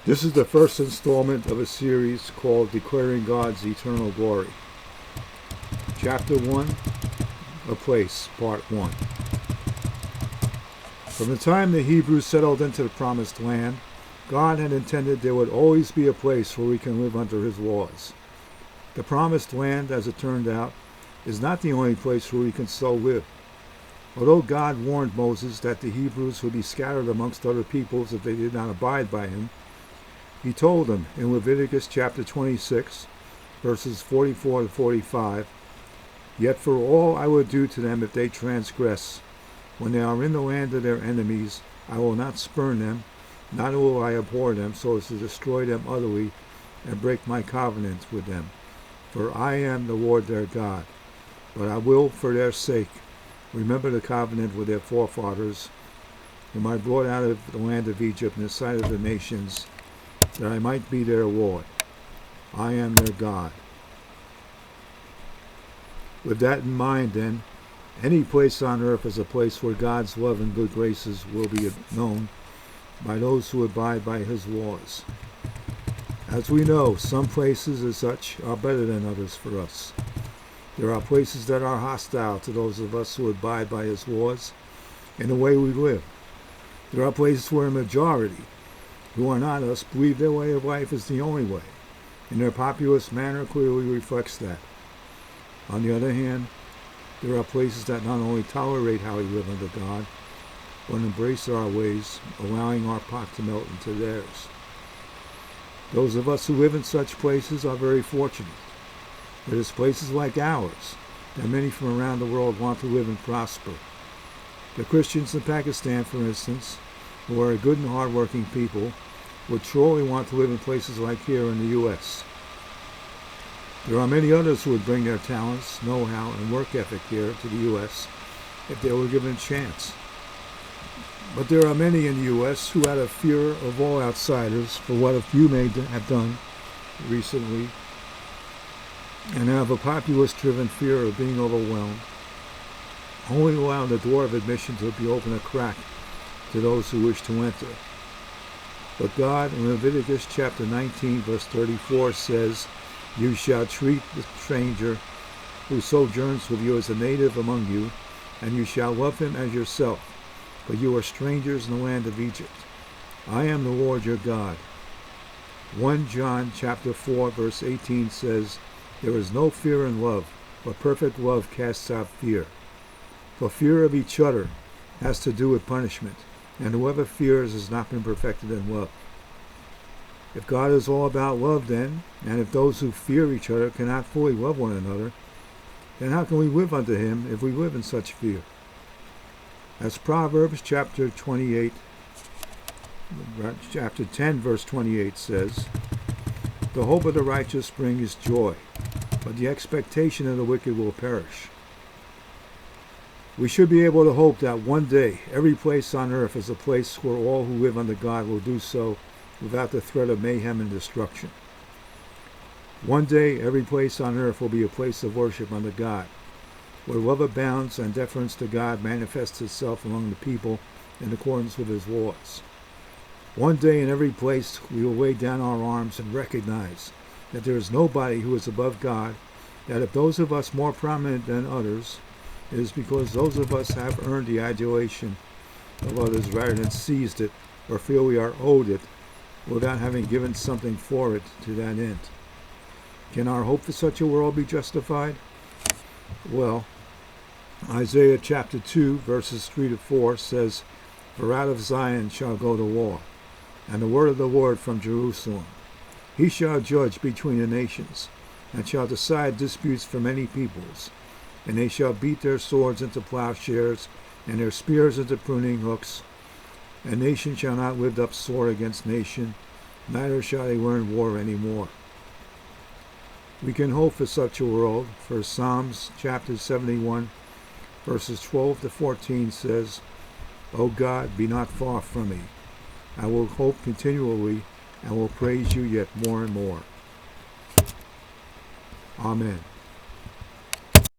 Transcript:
This is the first installment of a series called Declaring God's Eternal Glory. Chapter 1, A Place, Part 1. From the time the Hebrews settled into the Promised Land, God had intended there would always be a place where we can live under His laws. The Promised Land, as it turned out, is not the only place where we can so live. Although God warned Moses that the Hebrews would be scattered amongst other peoples if they did not abide by Him, He told them in Leviticus chapter 26, verses 44 to 45, "Yet for all I will do to them if they transgress, when they are in the land of their enemies, I will not spurn them, neither will I abhor them so as to destroy them utterly and break my covenant with them. For I am the Lord their God. But I will, for their sake, remember the covenant with their forefathers, whom I brought out of the land of Egypt in the sight of the nations, that I might be their Lord. I am their God." With that in mind, then, any place on earth is a place where God's love and good graces will be known by those who abide by His laws. As we know, some places as such are better than others for us. There are places that are hostile to those of us who abide by His laws and the way we live. There are places where a majority, who are not us, believe their way of life is the only way, and their populist manner clearly reflects that. On the other hand, there are places that not only tolerate how we live under God, but embrace our ways, allowing our pot to melt into theirs. Those of us who live in such places are very fortunate. It is places like ours that many from around the world want to live and prosper. The Christians in Pakistan, for instance, who are a good and hard-working people, would surely want to live in places like here in the U.S. There are many others who would bring their talents, know-how, and work ethic here to the U.S. if they were given a chance. But there are many in the U.S. who, out of fear of all outsiders for what a few may have done recently, and have a populist-driven fear of being overwhelmed, only allow the door of admission to be open a crack to those who wish to enter. But God, in Leviticus chapter 19, verse 34, says, "You shall treat the stranger who sojourns with you as a native among you, and you shall love him as yourself, for you are strangers in the land of Egypt. I am the Lord your God." 1 John chapter 4, verse 18 says, "There is no fear in love, but perfect love casts out fear. For fear of each other has to do with punishment, and whoever fears has not been perfected in love." If God is all about love then, and if those who fear each other cannot fully love one another, then how can we live unto Him if we live in such fear? As Proverbs chapter 10 verse 28 says, "The hope of the righteous brings joy, but the expectation of the wicked will perish." We should be able to hope that one day every place on earth is a place where all who live under God will do so without the threat of mayhem and destruction. One day every place on earth will be a place of worship under God, where love abounds and deference to God manifests itself among the people in accordance with His laws. One day in every place we will lay down our arms and recognize that there is nobody who is above God, that if those of us more prominent than others, it is because those of us have earned the adulation of others rather than seized it or feel we are owed it without having given something for it to that end. Can our hope for such a world be justified? Well, Isaiah chapter 2 verses 3 to 4 says, "For out of Zion shall go the law, and the word of the Lord from Jerusalem. He shall judge between the nations, and shall decide disputes for many peoples. And they shall beat their swords into plowshares, and their spears into pruning hooks. And nation shall not lift up sword against nation, neither shall they learn war any more." We can hope for such a world, for Psalms chapter 71, verses 12 to 14 says, "O God, be not far from me. I will hope continually, and will praise you yet more and more." Amen.